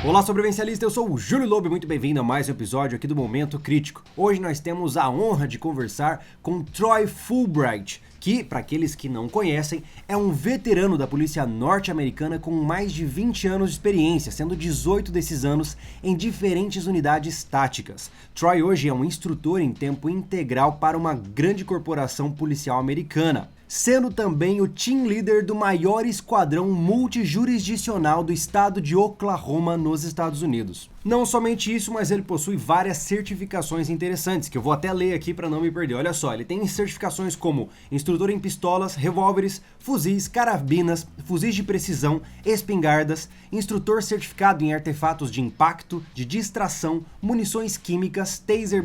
Olá, sobrevivencialista, eu sou o Júlio Lobo e muito bem-vindo a mais um episódio aqui do Momento Crítico. Hoje nós temos a honra de conversar com Troy Fulbright, que, para aqueles que não conhecem, é um veterano da polícia norte-americana com mais de 20 anos de experiência, sendo 18 desses anos em diferentes unidades táticas. Troy hoje é um instrutor em tempo integral para uma grande corporação policial americana, sendo também o team leader do maior esquadrão multijurisdicional do estado de Oklahoma, nos Estados Unidos. Não somente isso, mas ele possui várias certificações interessantes, que eu vou até ler aqui para não me perder. Olha só, ele tem certificações como instrutor em pistolas, revólveres, fuzis, carabinas, fuzis de precisão, espingardas, instrutor certificado em artefatos de impacto, de distração, munições químicas, taser,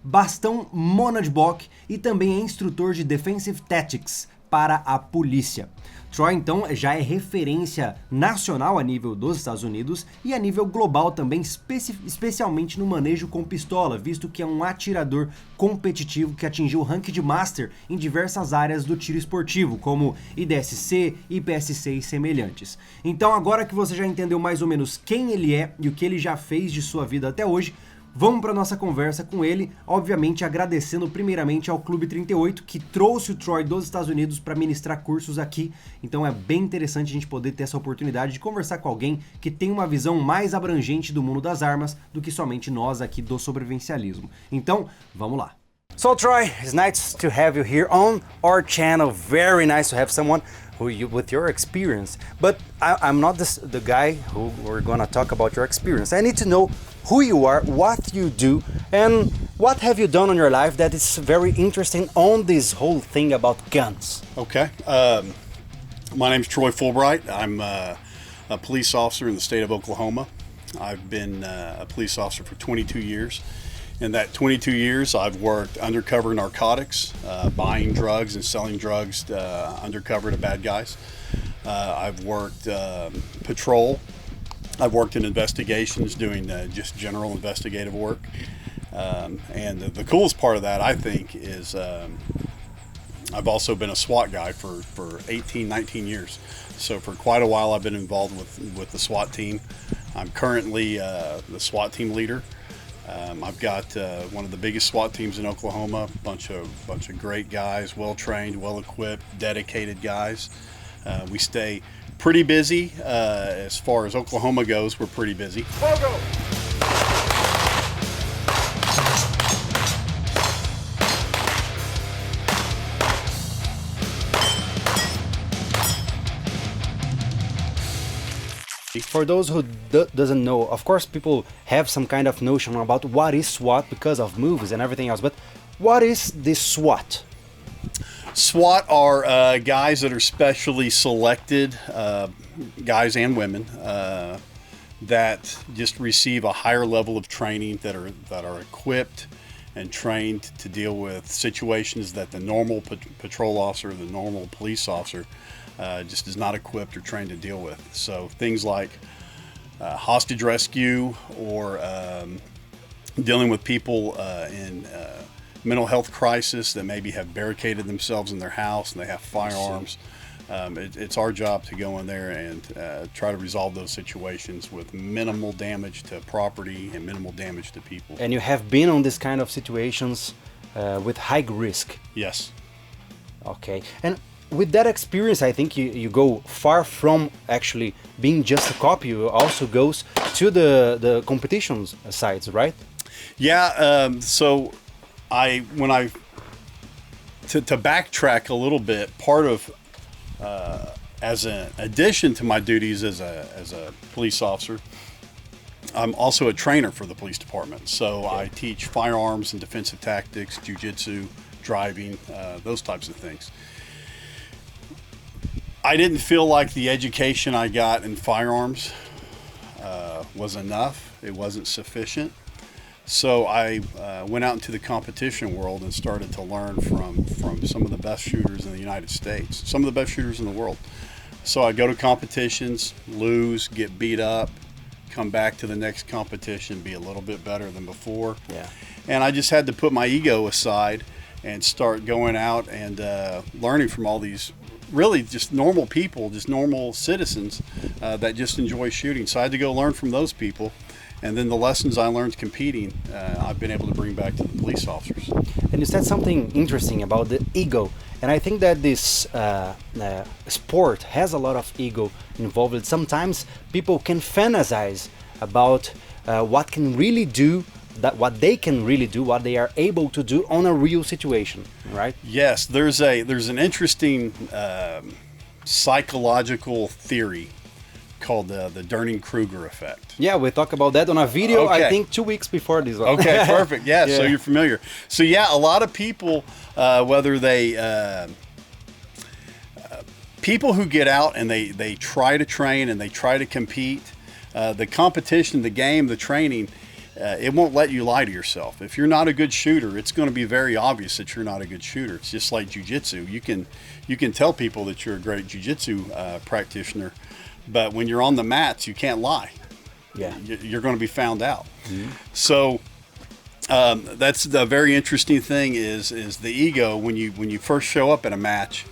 bastão Monad Block e também é instrutor de Defensive Tactics para a polícia. Troy então já é referência nacional a nível dos Estados Unidos e a nível global também, especialmente no manejo com pistola, visto que é um atirador competitivo que atingiu o rank de Master em diversas áreas do tiro esportivo, como IDSC, IPSC e semelhantes. Então agora que você já entendeu mais ou menos quem ele é e o que ele já fez de sua vida até hoje, vamos para nossa conversa com ele, obviamente agradecendo primeiramente ao Clube 38, que trouxe o Troy dos Estados Unidos para ministrar cursos aqui. Então é bem interessante a gente poder ter essa oportunidade de conversar com alguém que tem uma visão mais abrangente do mundo das armas do que somente nós aqui do sobrevivencialismo. Então, vamos lá. So Troy, it's nice to have you here on our channel. Very nice to have someone with your experience. But I'm not the guy who we're gonna talk about your experience. I need to know who you are, what you do, and what have you done in your life that is very interesting on this whole thing about guns. Okay. My name's Troy Fulbright. I'm a police officer in the state of Oklahoma. I've been a police officer for 22 years. In that 22 years, I've worked undercover narcotics, buying drugs and selling drugs undercover to bad guys. I've worked patrol. I've worked in investigations, doing just general investigative work. And the coolest part of that, I think, is I've also been a SWAT guy for 18, 19 years. So for quite a while, I've been involved with the SWAT team. I'm currently the SWAT team leader. I've got one of the biggest SWAT teams in Oklahoma. Bunch of great guys, well trained, well equipped, dedicated guys. We stay pretty busy. As far as Oklahoma goes, we're pretty busy. Logo. For those who doesn't know, of course people have some kind of notion about what is SWAT because of movies and everything else, but what is this SWAT? SWAT are guys that are specially selected, guys and women, that just receive a higher level of training, that are equipped and trained to deal with situations that the normal patrol officer, the normal police officer, just is not equipped or trained to deal with. So things like hostage rescue or dealing with people in mental health crisis that maybe have barricaded themselves in their house and they have firearms. It's our job to go in there and try to resolve those situations with minimal damage to property and minimal damage to people. And you have been on this kind of situations with high risk. Yes. Okay. And with that experience, I think you go far from actually being just a cop. You also goes to the competitions sides, right? Yeah. So to backtrack a little bit, part of as an addition to my duties as a police officer, I'm also a trainer for the police department. So I teach firearms and defensive tactics, jiu-jitsu, driving, those types of things. I didn't feel like the education I got in firearms was enough. It wasn't sufficient. So I went out into the competition world and started to learn from some of the best shooters in the United States, some of the best shooters in the world. So I go to competitions, lose, get beat up, come back to the next competition, be a little bit better than before. Yeah. And I just had to put my ego aside and start going out and learning from all these really just normal people, just normal citizens that just enjoy shooting. So I had to go learn from those people. And then the lessons I learned competing, I've been able to bring back to the police officers. And you said something interesting about the ego. And I think that this sport has a lot of ego involved. Sometimes people can fantasize about what can really do, that what they can really do, what they are able to do on a real situation, right? Yes, there's an interesting psychological theory called the Dunning-Kruger effect. Yeah, we talked about that on a video, Okay. I think 2 weeks before this one. Okay, perfect. Yeah, so Yeah. you're familiar. So yeah, a lot of people, whether they people who get out and they try to train and they try to compete, the competition, the game, the training, it won't let you lie to yourself. If you're not a good shooter, it's going to be very obvious that you're not a good shooter. It's just like jiu-jitsu. You can tell people that you're a great jiu-jitsu practitioner, but when you're on the mats, you can't lie. Yeah. You're going to be found out. So that's the very interesting thing is the ego. When you first show up at a match,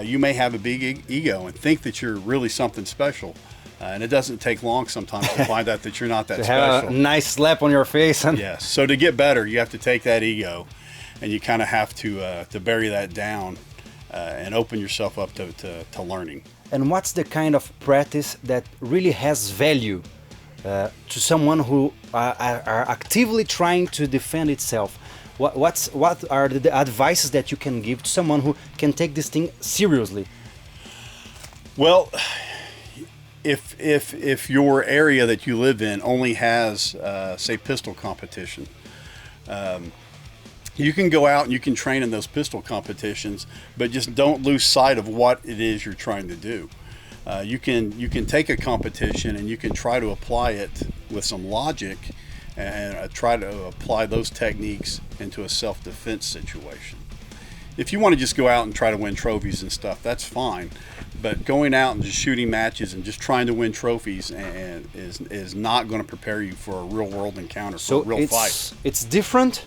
you may have a big ego and think that you're really something special, and it doesn't take long sometimes to find out that you're not that To have a special. nice slap on your face. And Yes. So to get better, you have to take that ego, and you kind of have to bury that down and open yourself up to learning. And what's the kind of practice that really has value to someone who are actively trying to defend itself? What are the advices that you can give to someone who can take this thing seriously? Well, if your area that you live in only has, say, pistol competition, you can go out and you can train in those pistol competitions, but just don't lose sight of what it is you're trying to do. You can take a competition and you can try to apply it with some logic and try to apply those techniques into a self-defense situation. If you want to just go out and try to win trophies and stuff, that's fine. But going out and just shooting matches and just trying to win trophies and is not going to prepare you for a real world encounter, for a real fight. It's different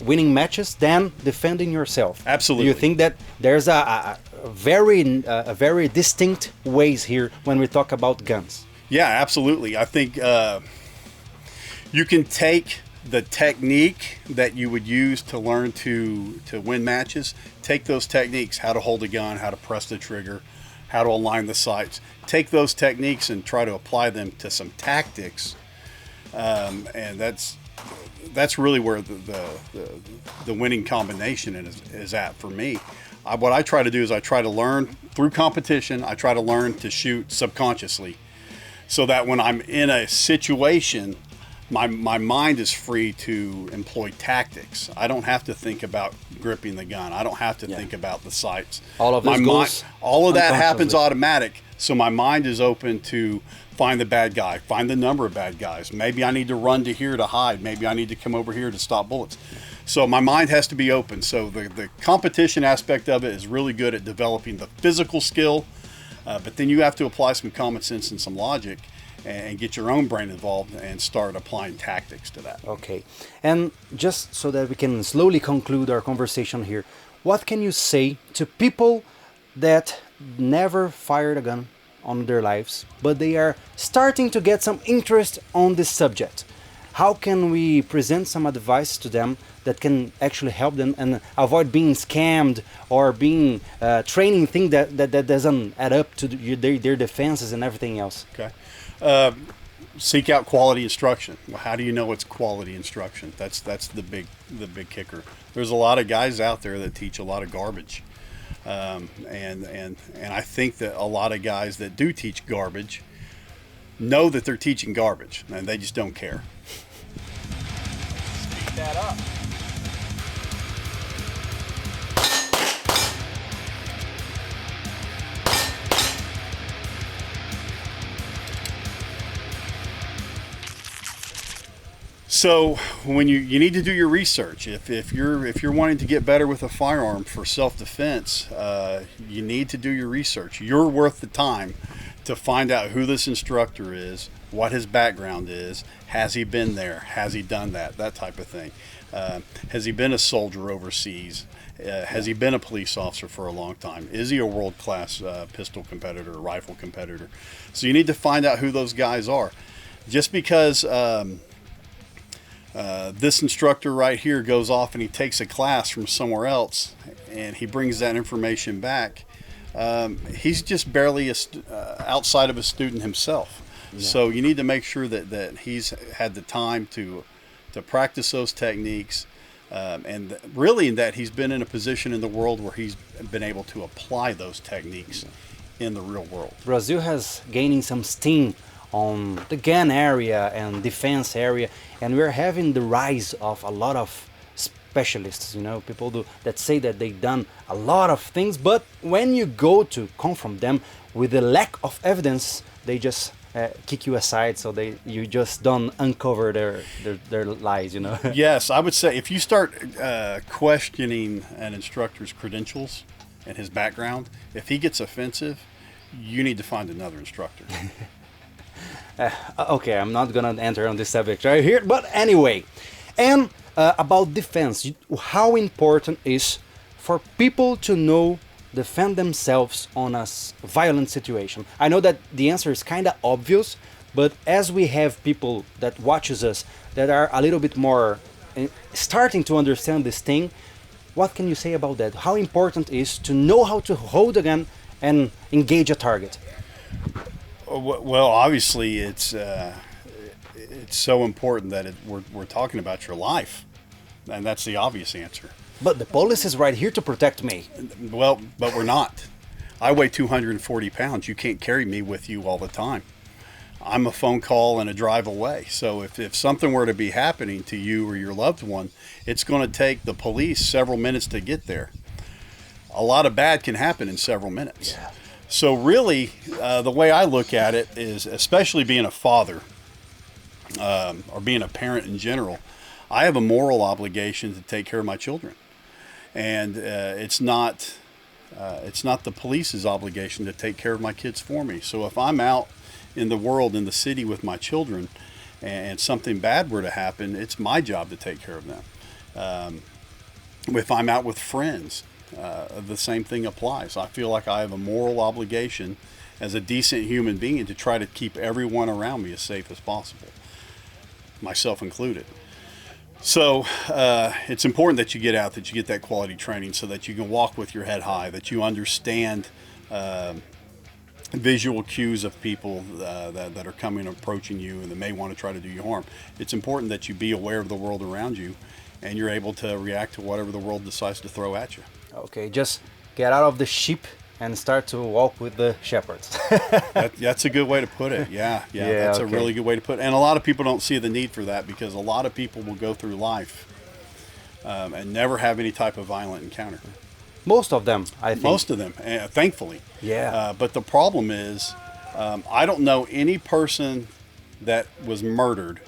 winning matches than defending yourself. Absolutely. Do you think that there's a very distinct ways here when we talk about guns? Yeah, absolutely. I think you can take the technique that you would use to learn to win matches, take those techniques, how to hold a gun, how to press the trigger, how to align the sights, take those techniques and try to apply them to some tactics, and that's really where the winning combination is at for me. What I try to do is I try to learn through competition. I try to learn to shoot subconsciously, so that when I'm in a situation, my mind is free to employ tactics. I don't have to think about gripping the gun. I don't have to think about the sights. All of this goes all of that happens unconsciously. automatic. So my mind is open to find the bad guy, find the number of bad guys. Maybe I need to run to here to hide. Maybe I need to come over here to stop bullets. So my mind has to be open. So the competition aspect of it is really good at developing the physical skill, but then you have to apply some common sense and some logic and get your own brain involved and start applying tactics to that. Okay. And just so that we can slowly conclude our conversation here, what can you say to people that never fired a gun on their lives, but they are starting to get some interest on this subject? How can we present some advice to them that can actually help them and avoid being scammed or being training things that doesn't add up to their defenses and everything else? Okay. Seek out quality instruction. Well, how do you know it's quality instruction? That's the big kicker. There's a lot of guys out there that teach a lot of garbage, and I think that a lot of guys that do teach garbage know that they're teaching garbage, and they just don't care. Speed that up. So when you need to do your research, if you're wanting to get better with a firearm for self-defense, you need to do your research. You're worth the time to find out who this instructor is, what his background is, has he been there, has he done that type of thing. Has he been a soldier overseas? Has he been a police officer for a long time? Is he a world-class pistol competitor, rifle competitor? So you need to find out who those guys are. Just because this instructor right here goes off and he takes a class from somewhere else and he brings that information back, he's just barely outside of a student himself. Yeah. So you need to make sure that he's had the time to practice those techniques, and really that he's been in a position in the world where he's been able to apply those techniques in the real world. Brazil has gaining some steam on the gun area and defense area, and we're having the rise of a lot of specialists, people that say that they've done a lot of things, but when you go to confront them with the lack of evidence, they just kick you aside, so you just don't uncover their lies, Yes, I would say if you start questioning an instructor's credentials and his background, if he gets offensive, you need to find another instructor. Okay, I'm not gonna enter on this subject right here, but anyway, and about defense, how important is for people to know defend themselves on a violent situation? I know that the answer is kind of obvious, but as we have people that watches us that are a little bit more starting to understand this thing, what can you say about that? How important is to know how to hold a gun and engage a target? Well, obviously, it's so important that we're talking about your life, and that's the obvious answer. But the police is right here to protect me. Well, but we're not. I weigh 240 pounds. You can't carry me with you all the time. I'm a phone call and a drive away. So if something were to be happening to you or your loved one, it's going to take the police several minutes to get there. A lot of bad can happen in several minutes. Yeah. So really, the way I look at it is, especially being a father or being a parent in general, I have a moral obligation to take care of my children, and it's not the police's obligation to take care of my kids for me. So if I'm out in the world, in the city with my children, and something bad were to happen, it's my job to take care of them. If I'm out with friends, the same thing applies. I feel like I have a moral obligation as a decent human being to try to keep everyone around me as safe as possible, myself included. So it's important that you get out, that you get that quality training so that you can walk with your head high, that you understand visual cues of people that are coming, approaching you, and that may want to try to do you harm. It's important that you be aware of the world around you and you're able to react to whatever the world decides to throw at you. Okay, just get out of the sheep and start to walk with the shepherds. That's a good way to put it. Yeah, that's okay. A really good way to put it. And a lot of people don't see the need for that, because a lot of people will go through life and never have any type of violent encounter. Most of them, I think. Most of them, thankfully. Yeah. But the problem is, I don't know any person that was murdered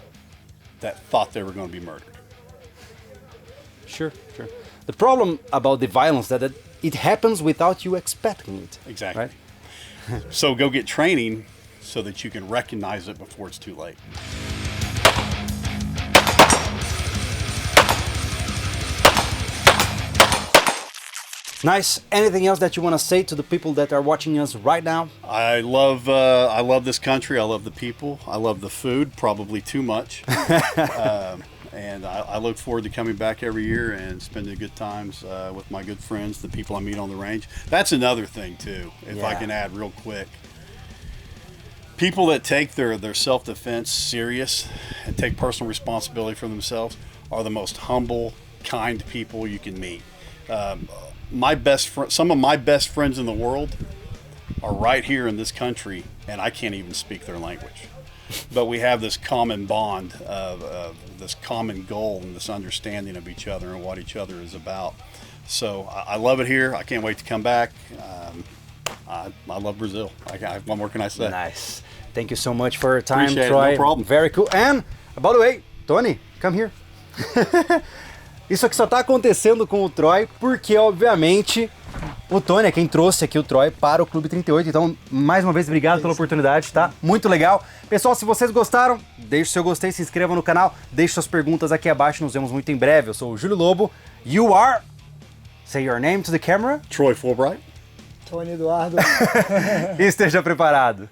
that thought they were going to be murdered. Sure. The problem about the violence that it happens without you expecting it. Exactly. Right? So go get training so that you can recognize it before it's too late. Nice. Anything else that you want to say to the people that are watching us right now? I love this country. I love the people. I love the food, probably too much. And I look forward to coming back every year and spending good times with my good friends, the people I meet on the range. That's another thing too, if I can add real quick. People that take their self-defense serious and take personal responsibility for themselves are the most humble, kind people you can meet. Some of my best friends in the world are right here in this country, and I can't even speak their language. But we have this common bond of this common goal and this understanding of each other and what each other is about. So I love it here. I can't wait to come back. I love Brazil. What more can I say? Nice. Thank you so much for your time, Appreciate Troy. it. No problem. Very cool. And, by the way, Tony, come here. Isso aqui só tá acontecendo com o Troy porque, obviamente, o Tony é quem trouxe aqui o Troy para o Clube 38. Então, mais uma vez, obrigado pela oportunidade, tá? Muito legal. Pessoal, se vocês gostaram, deixe o seu gostei, se inscreva no canal, deixe suas perguntas aqui abaixo. Nos vemos muito em breve. Eu sou o Júlio Lobo. You are... Say your name to the camera Troy Fulbright. Tony Eduardo. e esteja preparado.